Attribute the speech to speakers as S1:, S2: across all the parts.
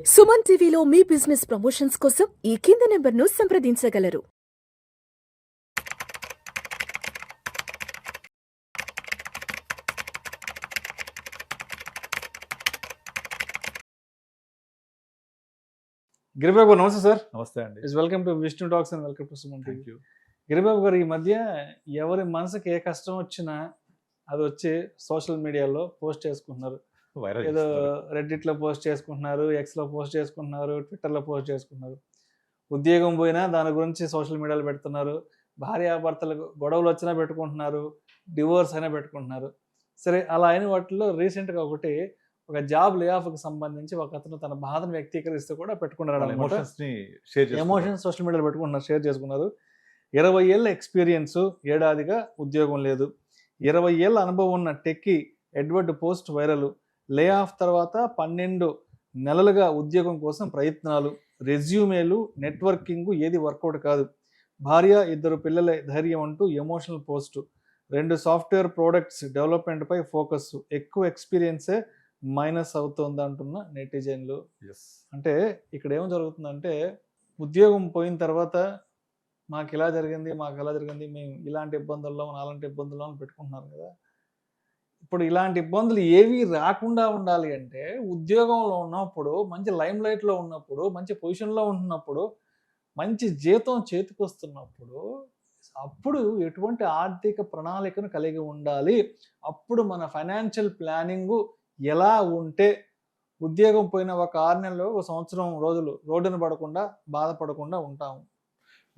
S1: సుమన్ టీవీలో మీ business promotions కోసం ఈ కింది నెంబర్ను సంప్రదించగలరు.
S2: గిరిబాబు గారు నమస్తే సార్.
S3: నమస్తే అండి.
S2: Welcome to Vishnu talks and welcome to Suman TV.
S3: Thank you.
S2: Giribabu గారు, ఈ మధ్య ఎవరి మనసుకి ఏ కష్టం వచ్చినా అది వచ్చి సోషల్ మీడియాలో పోస్ట్ చేసుకుంటున్నారు.
S3: వైరల్
S2: ఏదో రెడ్డిట్లో పోస్ట్ చేసుకుంటున్నారు, ఎక్స్లో పోస్ట్ చేసుకుంటున్నారు, ట్విట్టర్లో పోస్ట్ చేసుకుంటున్నారు. ఉద్యోగం పోయినా దాని గురించి సోషల్ మీడియాలో పెడుతున్నారు. భార్యాభర్తలకు గొడవలు వచ్చినా పెట్టుకుంటున్నారు, డివోర్స్ అయినా పెట్టుకుంటున్నారు. సరే, అలా అయిన వాటిలో రీసెంట్గా ఒక జాబ్ లే ఆఫ్కి సంబంధించి ఒక అతను తన బాధను వ్యక్తీకరిస్తూ కూడా పెట్టుకున్నారు. ఎమోషన్స్ సోషల్ మీడియాలో పెట్టుకుంటున్నారు, షేర్ చేసుకున్నారు. 20 ఏళ్ళ ఎక్స్పీరియన్స్, ఏడాదిగా ఉద్యోగం లేదు. 20 ఏళ్ళ అనుభవం ఉన్న techie Edward post viral. Lay off తర్వాత 12 నెలలుగా ఉద్యోగం కోసం ప్రయత్నాలు, రెజ్యూమేలు, నెట్వర్కింగ్ ఏది వర్కౌట్ కాదు. భార్య, 2 పిల్లల ధైర్యం అంటూ ఎమోషనల్ పోస్టు. 2 సాఫ్ట్వేర్ ప్రోడక్ట్స్ డెవలప్మెంట్పై ఫోకస్. ఎక్కువ ఎక్స్పీరియన్సే మైనస్ అవుతుంది అంటున్న నెటిజన్లు. అంటే ఇక్కడ ఏం జరుగుతుందంటే, ఉద్యోగం పోయిన తర్వాత మాకు ఇలా జరిగింది, మేము ఇలాంటి ఇబ్బందుల్లో, అలాంటి ఇబ్బందుల్లో పెట్టుకుంటున్నారు కదా. ఇప్పుడు ఇలాంటి ఇబ్బందులు ఏవి రాకుండా ఉండాలి అంటే, ఉద్యోగంలో ఉన్నప్పుడు, మంచి లైమ్ లైట్లో ఉన్నప్పుడు, మంచి పొజిషన్లో ఉంటున్నప్పుడు, మంచి జీతం చేతికి వస్తున్నప్పుడు, అప్పుడు ఎటువంటి ఆర్థిక ప్రణాళికను కలిగి ఉండాలి. అప్పుడు మన ఫైనాన్షియల్ ప్లానింగు ఎలా ఉంటే ఉద్యోగం పోయిన ఒక 6 నెలలు, ఒక సంవత్సరం రోజులు రోడ్డున పడకుండా, బాధపడకుండా ఉంటాము.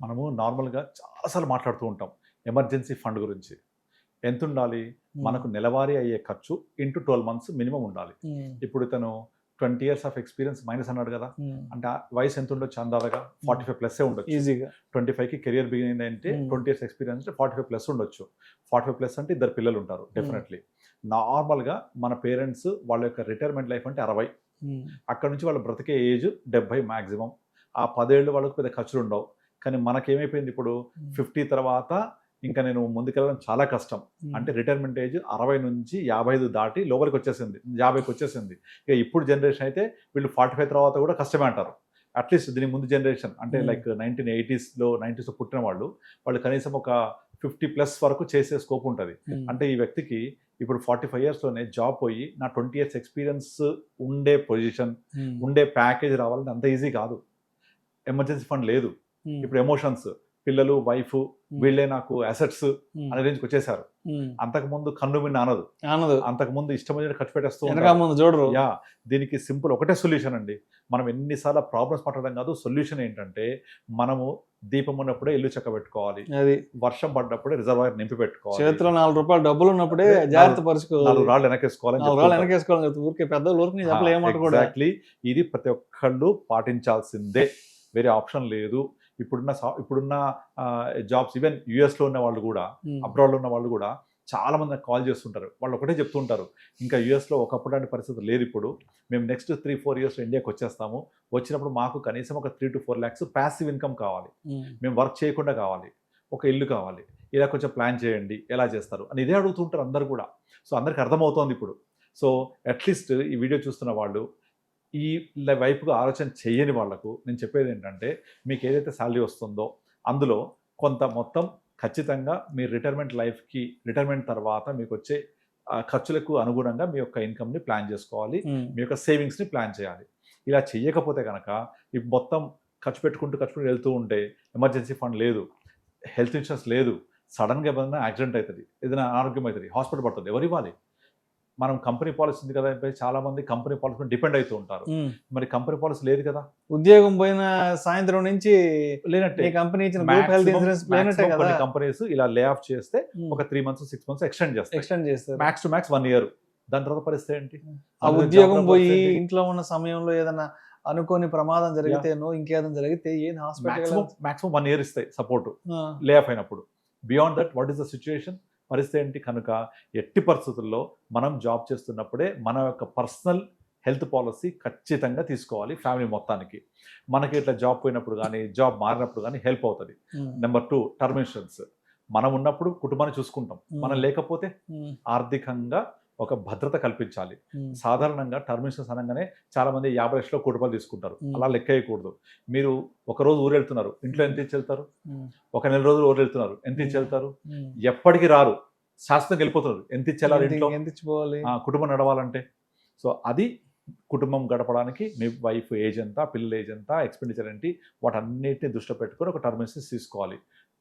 S3: మనము నార్మల్గా చాలాసార్లు మాట్లాడుతూ ఉంటాం ఎమర్జెన్సీ ఫండ్ గురించి. ఎంత ఉండాలి? మనకు నెలవారీ అయ్యే ఖర్చు ఇంటూ 12 months మినిమం ఉండాలి. ఇప్పుడు ఇతను 20 years ఆఫ్ ఎక్స్పీరియన్స్ మైనస్ అన్నాడు కదా, అంటే వయసు ఎంత ఉండొచ్చు? అందాలుగా 45+ ఉండొచ్చు.
S2: ఈజీగా
S3: 25కి కెరియర్ బిగిన్ అంటే 20 years ఎక్స్పీరియన్స్ అంటే 45+ ఉండొచ్చు. 45+ అంటే 2 పిల్లలు ఉంటారు డెఫినెట్లీ. నార్మల్గా మన పేరెంట్స్ వాళ్ళ యొక్క రిటైర్మెంట్ లైఫ్ అంటే 60. అక్కడ నుంచి వాళ్ళు బ్రతికే ఏజ్ 70 మ్యాక్సిమం. ఆ 10 ఏళ్ళు వాళ్ళకు పెద్ద ఖర్చులు ఉండవు. కానీ మనకేమైపోయింది, ఇప్పుడు 50 తర్వాత ఇంకా నేను ముందుకెళ్ళడం చాలా కష్టం. అంటే రిటైర్మెంట్ ఏజ్ 60 నుంచి 55 దాటి లోపలికి వచ్చేసింది, 50కి వచ్చేసింది. ఇక ఇప్పుడు జనరేషన్ అయితే వీళ్ళు 45 తర్వాత కూడా కష్టమే అంటారు. అట్లీస్ట్ దీని ముందు జనరేషన్ అంటే లైక్ 1980sలో 90sలో పుట్టిన వాళ్ళు కనీసం ఒక 50+ వరకు చేసే స్కోప్ ఉంటుంది. అంటే ఈ వ్యక్తికి ఇప్పుడు 45 yearsలోనే జాబ్ పోయి నా 20 years ఎక్స్పీరియన్స్ ఉండే పొజిషన్, ఉండే ప్యాకేజ్ రావాలంటే అంత ఈజీ కాదు. ఎమర్జెన్సీ ఫండ్ లేదు. ఇప్పుడు ఎమోషన్స్, పిల్లలు, వైఫ్, వీళ్ళే నాకు అసెట్స్ అనే రేంజ్కి వచ్చేసారు. అంతకుముందు కన్ను మిన్న అనదు, అంతకుముందు ఇష్టం వచ్చినట్టు ఖర్చు పెట్టేస్తూ
S2: చూడరు.
S3: దీనికి సింపుల్ ఒకటే సొల్యూషన్ అండి. మనం ఎన్నిసార్లు ప్రాబ్లమ్స్ పట్టడం కాదు, సొల్యూషన్ ఏంటంటే మనము దీపం ఉన్నప్పుడే ఇల్లు చక్క పెట్టుకోవాలి, అది వర్షం పడ్డప్పుడే రిజర్వాయర్ నింపి పెట్టుకోవాలి,
S2: చేతిలో 4 రూపాయలు డబ్బులు ఉన్నప్పుడే జాగ్రత్త పరుచుకోవాలి,
S3: 4 రాళ్ళు వెనకేసుకోవాలి.
S2: ఊరికే పెద్దలు
S3: ఎగ్జాక్ట్లీ. ఇది ప్రతి ఒక్కళ్ళు పాటించాల్సిందే, వేరే ఆప్షన్ లేదు. ఇప్పుడున్న జాబ్స్, ఈవెన్ యూఎస్లో ఉన్న వాళ్ళు కూడా, అబ్రాడ్లో ఉన్న వాళ్ళు కూడా చాలా మంది నాకు కాల్ చేస్తుంటారు. వాళ్ళు ఒకటే చెప్తుంటారు, ఇంకా యూఎస్లో ఒకప్పుడు అంటే పరిస్థితి లేదు. ఇప్పుడు మేము నెక్స్ట్ 3-4 years ఇండియాకి వచ్చేస్తాము. వచ్చినప్పుడు మాకు కనీసం ఒక 3 to 4 lakhs ప్యాసివ్ ఇన్కమ్ కావాలి, మేము వర్క్ చేయకుండా కావాలి, ఒక ఇల్లు కావాలి, ఇలా కొంచెం ప్లాన్ చేయండి, ఎలా చేస్తారు అని ఇదే అడుగుతుంటారు అందరు కూడా. సో అందరికి అర్థమవుతోంది ఇప్పుడు. సో అట్లీస్ట్ ఈ వీడియో చూస్తున్న వాళ్ళు, ఈ వైపుగా ఆలోచన చేయని వాళ్లకు నేను చెప్పేది ఏంటంటే, మీకు ఏదైతే శాలరీ వస్తుందో అందులో కొంత మొత్తం ఖచ్చితంగా మీ రిటైర్మెంట్ తర్వాత మీకు వచ్చే ఖర్చులకు అనుగుణంగా మీ యొక్క ఇన్కమ్ని ప్లాన్ చేసుకోవాలి, మీ యొక్క సేవింగ్స్ని ప్లాన్ చేయాలి. ఇలా చేయకపోతే కనుక ఈ మొత్తం ఖర్చు పెట్టుకుంటూ వెళ్తూ ఉంటే, ఎమర్జెన్సీ ఫండ్ లేదు, హెల్త్ ఇన్సూరెన్స్ లేదు, సడన్గా ఏదైనా యాక్సిడెంట్ అవుతుంది, ఏదైనా అనారోగ్యం అవుతుంది, హాస్పిటల్ పడుతుంది, ఎవరు ఇవ్వాలి? మనం కంపెనీ పాలసీ ఉంది కదా, చాలా మంది కంపెనీ పాలసీ డిపెండ్ అవుతూ ఉంటారు. మరి కంపెనీ పాలసీ లేదు కదా,
S2: ఉద్యోగం పోయిన సాయంత్రం నుంచి లేనట్టే. కంపెనీ
S3: కొన్ని కంపెనీస్ ఇలా లే ఆఫ్ చేస్తే ఒక 3 months 6 months ఎక్స్టెండ్ చేస్తారు, మ్యాక్స్ టు మ్యాక్స్ 1 year. దాని తర్వాత పరిస్థితి ఏంటి?
S2: ఆ ఉద్యోగం పోయి ఇంట్లో ఉన్న సమయంలో ఏదైనా అనుకోని ప్రమాదం జరిగితేనో ఇంకేదైనా జరిగితే
S3: మాక్సిమం 1 year ఇస్తాయి సపోర్ట్ లే ఆఫ్ అయినప్పుడు. Beyond that what is the situation? పరిస్థితి ఏంటి? కనుక ఎట్టి పరిస్థితుల్లో మనం జాబ్ చేస్తున్నప్పుడే మన యొక్క పర్సనల్ హెల్త్ పాలసీ ఖచ్చితంగా తీసుకోవాలి ఫ్యామిలీ మొత్తానికి. మనకి ఇట్లా జాబ్ పోయినప్పుడు కానీ, జాబ్ మారినప్పుడు కానీ హెల్ప్ అవుతుంది. Number 2, term insurance. మనం ఉన్నప్పుడు కుటుంబాన్ని చూసుకుంటాం, మనం లేకపోతే ఆర్థికంగా ఒక భద్రత కల్పించాలి. సాధారణంగా టర్మ్ ఇన్సూరెన్స్ అనగానే చాలా మంది 50 లక్షలు కోటి రూపాయలు తీసుకుంటారు. అలా లెక్క వేయకూడదు. మీరు ఒక రోజు ఊరు వెళ్తున్నారు, ఇంట్లో ఎంత ఇచ్చి వెళ్తారు? ఒక నెల రోజులు ఊరు వెళ్తున్నారు, ఎంత ఇచ్చి వెళ్తారు? ఎప్పటికీ రారు, శాశ్వతంగా వెళ్ళిపోతున్నారు. ఎంత ఇచ్చేయాలి ఇంట్లో?
S2: ఎంత ఇచ్చిపోవాలి
S3: కుటుంబం నడవాలంటే? సో అది కుటుంబం గడపడానికి మీ వైఫ్ ఏజ్ ఎంత, పిల్లల ఏజ్ ఎంత, ఎక్స్పెండిచర్ ఏంటి, వాటన్నిటిని దృష్టిలో పెట్టుకొని ఒక టర్మ్ ఇన్సూరెన్స్ తీసుకోవాలి.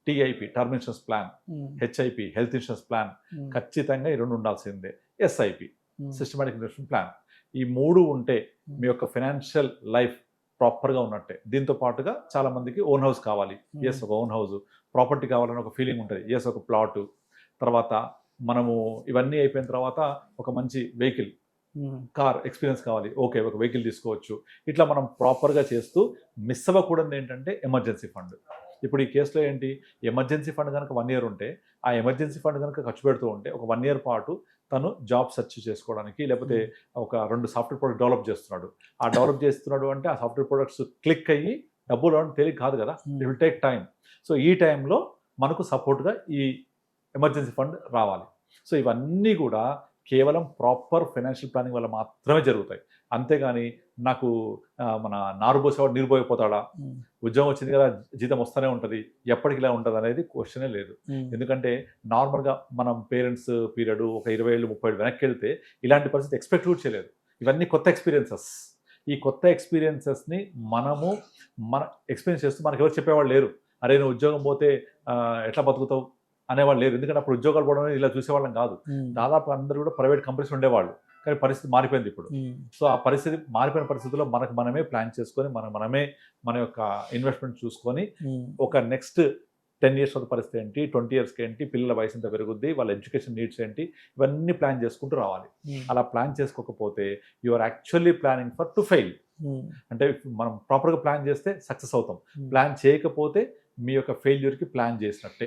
S3: TIP term insurance plan, HIP health insurance plan, ఖచ్చితంగా ఈ 2 ఉండాల్సిందే. SIP systematic investment plan. ఈ 3 ఉంటే మీ యొక్క ఫైనాన్షియల్ లైఫ్ ప్రాపర్గా ఉన్నట్టే. దీంతో పాటుగా చాలా మందికి ఓన్ హౌస్ కావాలి. ఎస్, ఒక ఓన్ హౌస్, ప్రాపర్టీ కావాలని ఒక ఫీలింగ్ ఉంటుంది. ఎస్, ఒక ప్లాటు, తర్వాత మనము ఇవన్నీ అయిపోయిన తర్వాత ఒక మంచి వెహికల్, కార్ ఎక్స్పీరియన్స్ కావాలి. ఓకే, ఒక వెహికల్ తీసుకోవచ్చు. ఇట్లా మనం ప్రాపర్గా చేస్తూ మిస్ అవ్వకూడదు ఏంటంటే ఎమర్జెన్సీ ఫండ్. ఇప్పుడు ఈ కేసులో ఏంటి, ఎమర్జెన్సీ ఫండ్ కనుక 1 year ఉంటే, ఆ ఎమర్జెన్సీ ఫండ్ కనుక ఖర్చు పెడుతూ ఉంటే ఒక 1 year పాటు తను జాబ్ సెర్చ్ చేసుకోవడానికి, లేకపోతే ఒక 2 సాఫ్ట్వేర్ ప్రొడక్ట్ డెవలప్ చేస్తున్నాడు. ఆ డెవలప్ చేస్తున్నాడు అంటే ఆ సాఫ్ట్వేర్ ప్రొడక్ట్స్ క్లిక్ అయ్యి డబ్బులు రావడం తేలిక కాదు కదా, it will take time. So ఈ టైంలో మనకు సపోర్ట్గా ఈ ఎమర్జెన్సీ ఫండ్ రావాలి. సో ఇవన్నీ కూడా కేవలం ప్రాపర్ ఫైనాన్షియల్ ప్లానింగ్ వల్ల మాత్రమే జరుగుతాయి. అంతేగాని నాకు మన నారు పోసేవాడు నీరు పోయిపోతాడా, ఉద్యోగం వచ్చింది కదా జీతం వస్తూనే ఉంటుంది, ఎప్పటికి ఇలా ఉంటుంది అనేది క్వశ్చనే లేదు. ఎందుకంటే నార్మల్గా మనం పేరెంట్స్ పీరియడ్ ఒక 20 ఏళ్ళు 30 ఏళ్ళు వెనక్కి వెళ్తే ఇలాంటి పరిస్థితి ఎక్స్పెక్ట్ కూడా చేయలేదు. ఇవన్నీ కొత్త ఎక్స్పీరియన్సెస్. ఈ కొత్త ఎక్స్పీరియన్సెస్ని మనము మన ఎక్స్పీరియన్స్ చేస్తూ మనకు ఎవరు చెప్పేవాళ్ళు లేరు. అరే నువ్వు ఉద్యోగం పోతే ఎట్లా బతుకుతావు అనేవాళ్ళు లేరు. ఎందుకంటే అప్పుడు ఉద్యోగాలు పోవడం ఇలా చూసేవాళ్ళం కాదు. దాదాపు అందరూ కూడా ప్రైవేట్ కంపెనీస్ ఉండేవాళ్ళు. కానీ పరిస్థితి మారిపోయింది ఇప్పుడు. సో ఆ పరిస్థితి మారిపోయిన పరిస్థితుల్లో మనకు మనమే ప్లాన్ చేసుకొని మనమే మన యొక్క ఇన్వెస్ట్మెంట్ చూసుకొని ఒక నెక్స్ట్ 10 years వరకు పరిస్థితి ఏంటి, 20 yearsకి ఏంటి, పిల్లల వయసు ఎంత పెరుగుద్ది, వాళ్ళ ఎడ్యుకేషన్ నీడ్స్ ఏంటి, ఇవన్నీ ప్లాన్ చేసుకుంటూ రావాలి. అలా ప్లాన్ చేసుకోకపోతే you are actually planning for to fail. అంటే మనం ప్రాపర్గా ప్లాన్ చేస్తే సక్సెస్ అవుతాం, ప్లాన్ చేయకపోతే మీ యొక్క ఫెయిల్యూర్కి ప్లాన్ చేసినట్టే.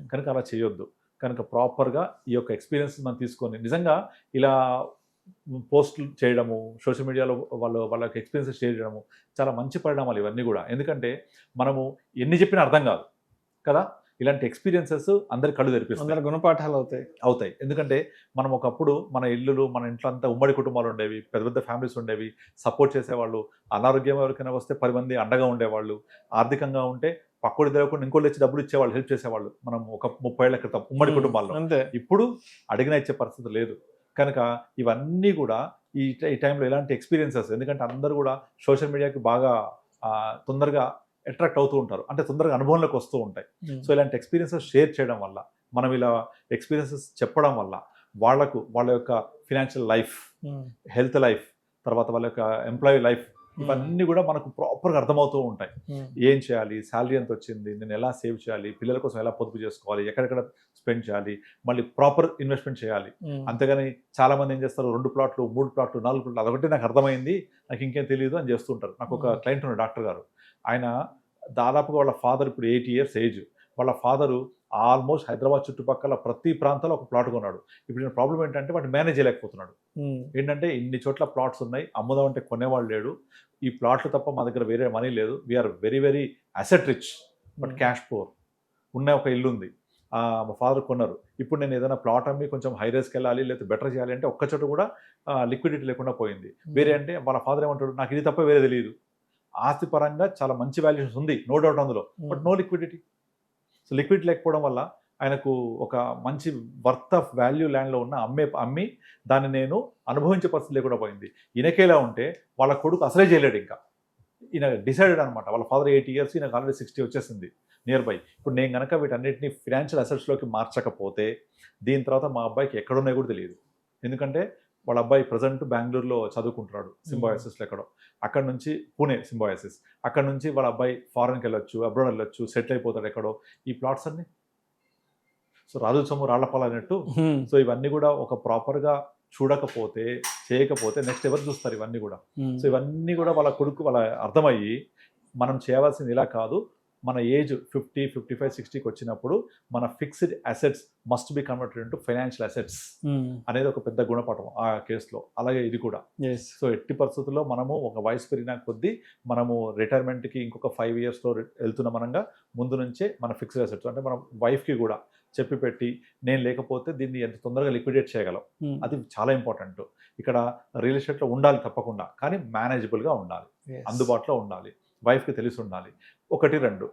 S3: కనుక అలా చేయొద్దు. కనుక ప్రాపర్గా ఈ యొక్క ఎక్స్పీరియన్స్ మనం తీసుకొని నిజంగా ఇలా పోస్టులు చేయడము, సోషల్ మీడియాలో వాళ్ళ యొక్క ఎక్స్పీరియన్సెస్ షేర్ చేయడము చాలా మంచి పరిణామాలు ఇవన్నీ కూడా. ఎందుకంటే మనము ఎన్ని చెప్పినా అర్థం కాదు కదా, ఇలాంటి ఎక్స్పీరియన్సెస్ అందరి కళ్ళు తెరిపిస్తాయి,
S2: అందరి గుణపాఠాలు
S3: అవుతాయి. ఎందుకంటే మనం ఒకప్పుడు మన ఇల్లులు, మన ఇంట్లో అంతా ఉమ్మడి కుటుంబాలు ఉండేవి, పెద్ద పెద్ద ఫ్యామిలీస్ ఉండేవి, సపోర్ట్ చేసేవాళ్ళు, అనారోగ్యం ఎవరికైనా వస్తే 10 మంది అండగా ఉండేవాళ్ళు, ఆర్థికంగా ఉంటే పక్కడి తెలియకుండా ఇంకోళ్ళు వచ్చి డబ్బులు ఇచ్చేవాళ్ళు, హెల్ప్ చేసేవాళ్ళు. మనం ఒక 30 ఏళ్ల క్రితం ఉమ్మడి కుటుంబాల్లో. ఇప్పుడు అడిగినా ఇచ్చే పరిస్థితి లేదు. కనుక ఇవన్నీ కూడా ఈ టైంలో ఇలాంటి ఎక్స్పీరియన్సెస్, ఎందుకంటే అందరూ కూడా సోషల్ మీడియాకి బాగా తొందరగా అట్రాక్ట్ అవుతూ ఉంటారు, అంటే తొందరగా అనుభవంలోకి వస్తూ ఉంటాయి. సో ఇలాంటి ఎక్స్పీరియన్సెస్ షేర్ చేయడం వల్ల, మనం ఇలా ఎక్స్పీరియన్సెస్ చెప్పడం వల్ల వాళ్ళ యొక్క ఫినాన్షియల్ లైఫ్, హెల్త్ లైఫ్, తర్వాత వాళ్ళ యొక్క ఎంప్లాయీ లైఫ్, ఇవన్నీ కూడా మనకు ప్రాపర్గా అర్థమవుతూ ఉంటాయి. ఏం చేయాలి, శాలరీ ఎంత వచ్చింది, నేను ఎలా సేవ్ చేయాలి, పిల్లల కోసం ఎలా పొదుపు చేసుకోవాలి, ఎక్కడెక్కడ స్పెండ్ చేయాలి, మళ్ళీ ప్రాపర్ ఇన్వెస్ట్మెంట్ చేయాలి. అంతేగాని చాలా మంది ఏం చేస్తారు, 2 ప్లాట్లు 3 ప్లాట్లు 4 ప్లాట్లు, అదొకటి నాకు అర్థమైంది, నాకు ఇంకేం తెలియదు అని చేస్తుంటారు. నాకు ఒక క్లయింట్ ఉన్నాడు, డాక్టర్ గారు. ఆయన దాదాపుగా వాళ్ళ ఫాదర్ ఇప్పుడు 80 years ఏజ్. వాళ్ళ ఫాదరు ఆల్మోస్ట్ హైదరాబాద్ చుట్టుపక్కల ప్రతి ప్రాంతంలో ఒక ప్లాట్ కొన్నాడు. ఇప్పుడు నేను ప్రాబ్లం ఏంటంటే వాటిని మేనేజ్ చేయలేకపోతున్నాడు. ఏంటంటే ఇన్ని చోట్ల ప్లాట్స్ ఉన్నాయి, అమ్ముదాం అంటే కొనేవాళ్ళు లేడు, ఈ ప్లాట్లు తప్ప మా దగ్గర వేరే మనీ లేదు, we are very very asset rich but cash poor. ఉన్న ఒక ఇల్లు ఉంది, మా ఫాదర్ కొన్నారు. ఇప్పుడు నేను ఏదైనా ప్లాట్ అమ్మి కొంచెం హై రేస్కి వెళ్ళాలి, లేకపోతే బెటర్ చేయాలి అంటే ఒక్క చోట కూడా లిక్విడిటీ లేకుండా పోయింది. వేరే అంటే వాళ్ళ ఫాదర్ ఏమంటాడు, నాకు ఇది తప్ప వేరే తెలియదు. ఆస్తి పరంగా చాలా మంచి వాల్యూషన్స్ ఉంది, నో డౌట్ అందులో, but no liquidity. So liquidity లేకపోవడం వల్ల ఆయనకు ఒక మంచి వర్త్ ఆఫ్ వాల్యూ ల్యాండ్లో ఉన్న అమ్మి దాన్ని నేను అనుభవించే పరిస్థితి లేకుండా పోయింది. ఈయనకేలా ఉంటే వాళ్ళ కొడుకు అసలే చేయలేడు. ఇంకా ఈయన డిసైడెడ్ అనమాట, వాళ్ళ ఫాదర్ 80 years, ఈయనకు ఆల్రెడీ 60 వచ్చేసింది నియర్ బై. ఇప్పుడు నేను కనుక వీటన్నిటిని ఫినాన్షియల్ అసెట్స్లోకి మార్చకపోతే దీని తర్వాత మా అబ్బాయికి ఎక్కడున్నాయో కూడా తెలియదు. ఎందుకంటే వాళ్ళ అబ్బాయి ప్రజెంట్ బెంగళూరులో చదువుకుంటున్నాడు, సింబాయసిస్లో ఎక్కడో, అక్కడ నుంచి పూణే సింబాయసిస్, అక్కడ నుంచి వాళ్ళ అబ్బాయి ఫారెన్కి వెళ్ళొచ్చు, అబ్రాడ్ వెళ్ళొచ్చు, సెటిల్ అయిపోతాడు ఎక్కడో. ఈ ప్లాట్స్ అన్ని సో రాజు సొమ్ము రాళ్లపాలు అన్నట్టు. సో ఇవన్నీ కూడా ఒక ప్రాపర్గా చూడకపోతే, చేయకపోతే నెక్స్ట్ ఎవరు చూస్తారు ఇవన్నీ కూడా. సో ఇవన్నీ కూడా వాళ్ళ కొడుకు వాళ్ళ అర్థమయ్యి మనం చేయవలసింది ఇలా కాదు, మన ఏజ్ 50, 55, 60కి వచ్చినప్పుడు మన fixed assets must be converted into financial assets అనేది ఒక పెద్ద గుణపాఠం ఆ కేసులో. అలాగే ఇది కూడా. సో ఎట్టి పరిస్థితుల్లో మనము ఒక వయసు పెరిగిన కొద్దీ మనము రిటైర్మెంట్కి ఇంకొక 5 yearsలో వెళ్తున్న మనంగా ముందు నుంచే మన ఫిక్స్డ్ అసెట్స్, అంటే మన వైఫ్కి కూడా చెప్పి పెట్టి నేను లేకపోతే దీన్ని ఎంత తొందరగా లిక్విడేట్ చేయగలం, అది చాలా ఇంపార్టెంట్. ఇక్కడ రియల్ ఎస్టేట్లో ఉండాలి తప్పకుండా, కానీ మేనేజబుల్గా ఉండాలి, అందుబాటులో ఉండాలి, వైఫ్కి తెలిసి ఉండాలి. 1, 2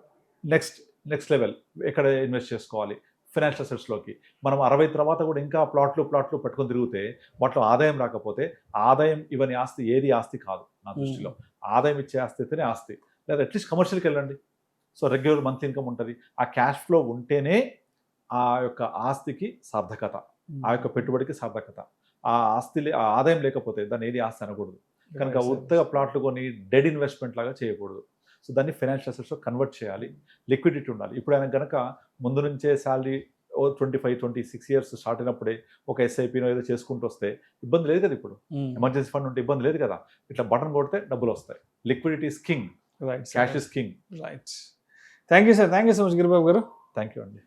S3: నెక్స్ట్ లెవెల్ ఎక్కడ ఇన్వెస్ట్ చేసుకోవాలి, ఫైనాన్షియల్ అసెట్స్లోకి. మనం 60 తర్వాత కూడా ఇంకా ప్లాట్లు పెట్టుకొని తిరిగితే వాటిలో ఆదాయం రాకపోతే, ఆదాయం ఇవన్నీ ఆస్తి ఏది ఆస్తి కాదు నా దృష్టిలో. ఆదాయం ఇచ్చే ఆస్తి అయితేనే ఆస్తి, లేదా అట్లీస్ట్ కమర్షియల్కి వెళ్ళండి. సో రెగ్యులర్ మంత్లీ ఇన్కమ్ ఉంటుంది, ఆ క్యాష్ ఫ్లో ఉంటేనే ఆ యొక్క ఆస్తికి సార్థకత, ఆ యొక్క పెట్టుబడికి సార్థకత. ఆ ఆదాయం లేకపోతే దాన్ని ఏది ఆస్తి అనకూడదు. కనుక ఉత్తగా ప్లాట్లు కొని డెడ్ ఇన్వెస్ట్మెంట్ లాగా చేయకూడదు. సో దాన్ని ఫైనాన్షియల్ అసెట్స్లో కన్వర్ట్ చేయాలి, లిక్విడిటీ ఉండాలి. ఇప్పుడు ఆయన కనుక ముందు నుంచే శాలరీ 25-26 ఇయర్స్ స్టార్ట్ అయినప్పుడే ఒక ఎస్ఐపినో ఏదో చేసుకుంటూ వస్తే ఇబ్బంది లేదు కదా. ఇప్పుడు ఎమర్జెన్సీ ఫండ్ ఉంటే ఇబ్బంది లేదు కదా. ఇట్లా బటన్ కొడితే డబ్బులు వస్తాయి. Liquidity is king,
S2: right,
S3: cash is king.
S2: Right. Thank you sir, thank you so much Giribabu garu.
S3: Thank you అండి.